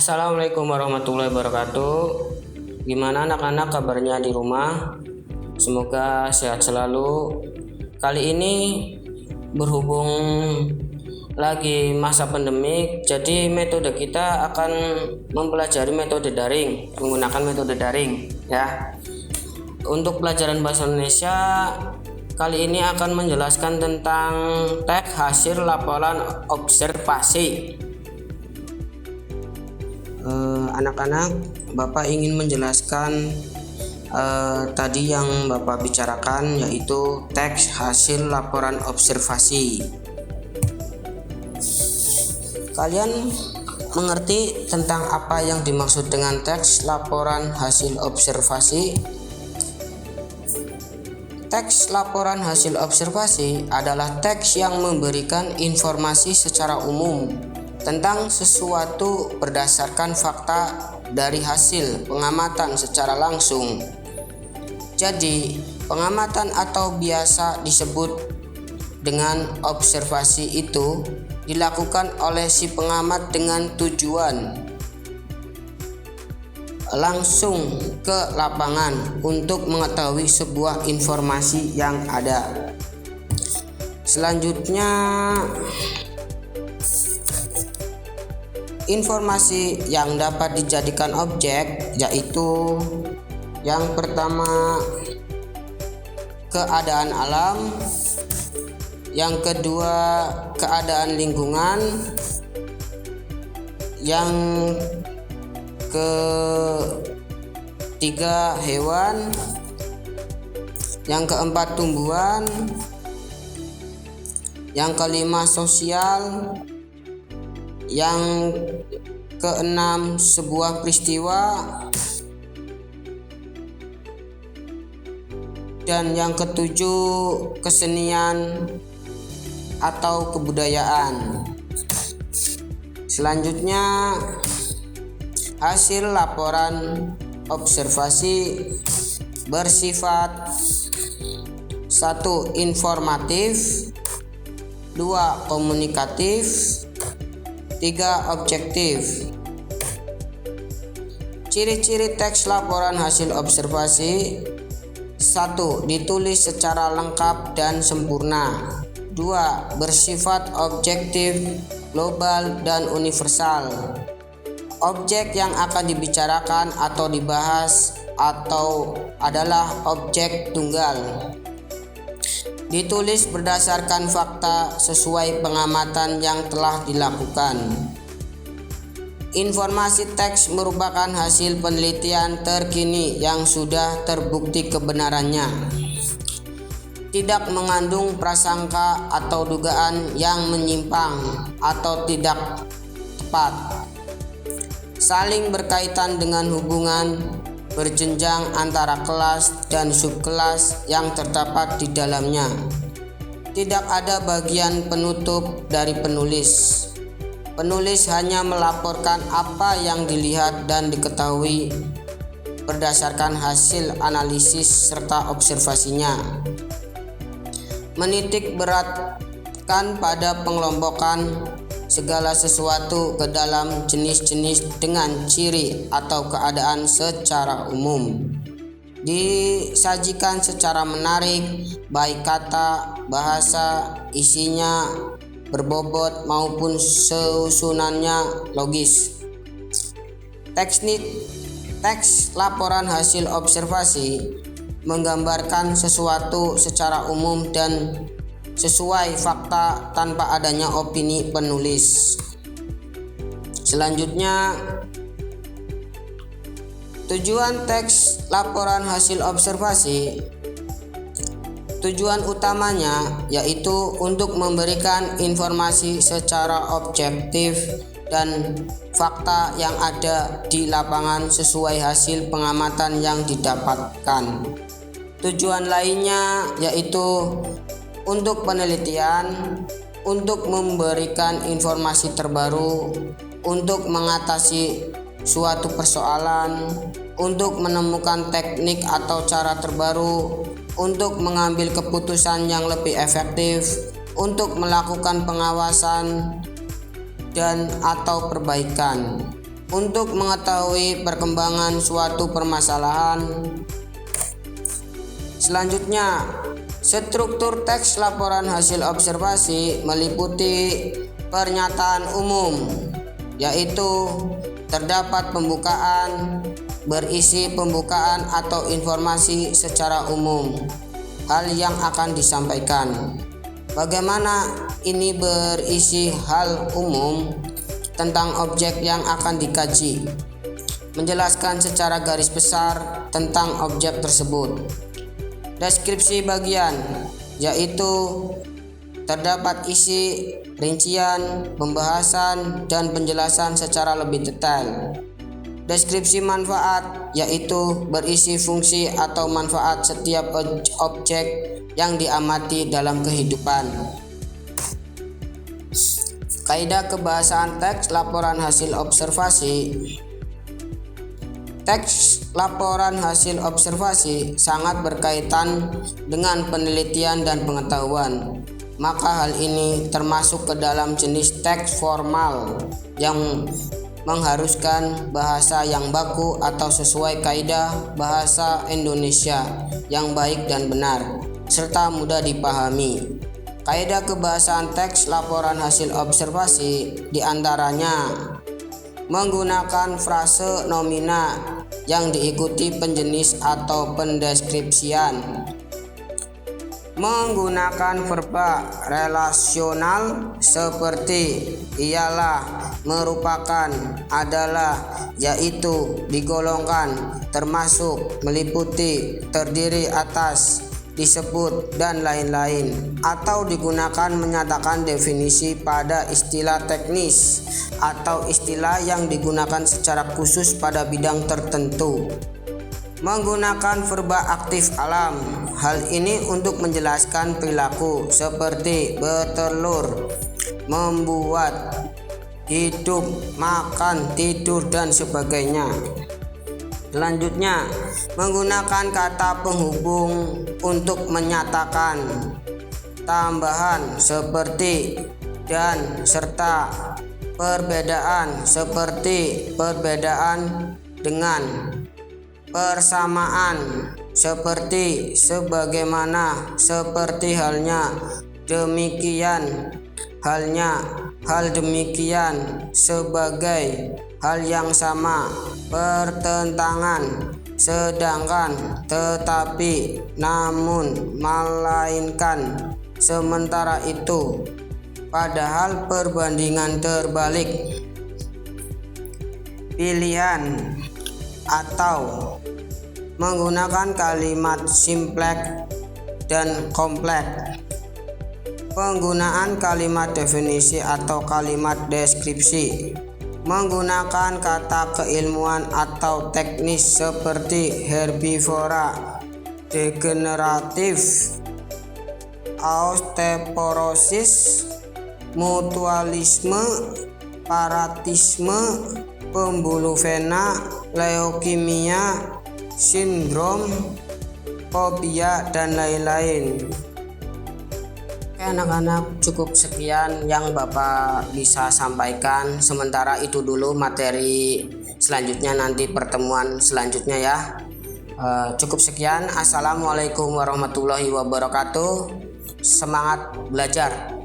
Assalamualaikum warahmatullahi wabarakatuh. Gimana anak-anak kabarnya di rumah? Semoga sehat selalu. Kali ini berhubung lagi masa pandemik, jadi metode kita akan mempelajari metode daring, menggunakan metode daring ya. Untuk pelajaran bahasa Indonesia kali ini akan menjelaskan tentang teks hasil laporan observasi. Anak-anak, Bapak ingin menjelaskan tadi yang Bapak bicarakan, yaitu teks hasil laporan observasi. Kalian mengerti tentang apa yang dimaksud dengan teks laporan hasil observasi? Teks laporan hasil observasi adalah teks yang memberikan informasi secara umum tentang sesuatu berdasarkan fakta dari hasil pengamatan secara langsung. Jadi, pengamatan atau biasa disebut dengan observasi itu dilakukan oleh si pengamat dengan tujuan langsung ke lapangan untuk mengetahui sebuah informasi yang ada. Selanjutnya, informasi yang dapat dijadikan objek yaitu yang pertama keadaan alam, yang kedua keadaan lingkungan, yang ketiga hewan, yang keempat tumbuhan, yang kelima sosial, yang keenam sebuah peristiwa, dan yang ketujuh kesenian atau kebudayaan. Selanjutnya, hasil laporan observasi bersifat 1. Informatif, 2. Komunikatif, 3. Objektif. Ciri-ciri teks laporan hasil observasi: 1. Ditulis secara lengkap dan sempurna. 2. Bersifat objektif, global, dan universal. Objek yang akan dibicarakan atau dibahas adalah objek tunggal. Ditulis berdasarkan fakta sesuai pengamatan yang telah dilakukan. Informasi teks merupakan hasil penelitian terkini yang sudah terbukti kebenarannya. Tidak mengandung prasangka atau dugaan yang menyimpang atau tidak tepat. Saling berkaitan dengan hubungan berjenjang antara kelas dan subkelas yang terdapat di dalamnya. Tidak ada bagian penutup dari penulis. Penulis hanya melaporkan apa yang dilihat dan diketahui berdasarkan hasil analisis serta observasinya. Menitik beratkan pada pengelompokan segala sesuatu ke dalam jenis-jenis dengan ciri atau keadaan secara umum. Disajikan secara menarik, baik kata, bahasa, isinya, berbobot maupun susunannya logis. Teks laporan hasil observasi menggambarkan sesuatu secara umum dan sesuai fakta tanpa adanya opini penulis. Selanjutnya, tujuan teks laporan hasil observasi. Tujuan utamanya yaitu untuk memberikan informasi secara objektif dan fakta yang ada di lapangan sesuai hasil pengamatan yang didapatkan. Tujuan lainnya yaitu untuk penelitian, untuk memberikan informasi terbaru, untuk mengatasi suatu persoalan, untuk menemukan teknik atau cara terbaru, untuk mengambil keputusan yang lebih efektif, untuk melakukan pengawasan dan atau perbaikan. untuk mengetahui perkembangan suatu permasalahan. Selanjutnya, struktur teks laporan hasil observasi meliputi pernyataan umum, yaitu terdapat pembukaan, berisi pembukaan atau informasi secara umum, hal yang akan disampaikan. Bagaimana ini berisi hal umum tentang objek yang akan dikaji, menjelaskan secara garis besar tentang objek tersebut. Deskripsi bagian, yaitu terdapat isi, rincian, pembahasan, dan penjelasan secara lebih detail. Deskripsi manfaat, yaitu berisi fungsi atau manfaat setiap objek yang diamati dalam kehidupan. Kaidah kebahasaan teks laporan hasil observasi. Teks laporan hasil observasi sangat berkaitan dengan penelitian dan pengetahuan. Maka hal ini termasuk ke dalam jenis teks formal yang mengharuskan bahasa yang baku atau sesuai kaidah bahasa Indonesia yang baik dan benar, serta mudah dipahami. Kaidah kebahasaan teks laporan hasil observasi diantaranya menggunakan frase nomina yang diikuti penjenis atau pendeskripsian, menggunakan verba relasional seperti ialah, merupakan, adalah, yaitu, digolongkan, termasuk, meliputi, terdiri atas, disebut, dan lain-lain, atau digunakan menyatakan definisi pada istilah teknis atau istilah yang digunakan secara khusus pada bidang tertentu. Menggunakan verba aktif alam, hal ini untuk menjelaskan perilaku seperti bertelur, membuat, hidup, makan, tidur, dan sebagainya. Selanjutnya, menggunakan kata penghubung untuk menyatakan tambahan seperti dan, serta perbedaan seperti perbedaan dengan, persamaan seperti, sebagaimana, seperti halnya, demikian halnya, hal demikian, sebagai, hal yang sama, pertentangan, sedangkan, tetapi, namun, melainkan, sementara itu, padahal, perbandingan terbalik, pilihan, atau menggunakan kalimat simpleks dan kompleks. Penggunaan kalimat definisi atau kalimat deskripsi, menggunakan kata keilmuan atau teknis seperti herbivora, degeneratif, osteoporosis, mutualisme, paratisme, pembuluh vena, leukemia, sindrom, fobia, dan lain-lain. Oke anak-anak, cukup sekian yang Bapak bisa sampaikan. Sementara itu dulu materi selanjutnya nanti pertemuan selanjutnya ya. Cukup sekian. Assalamualaikum warahmatullahi wabarakatuh. Semangat belajar.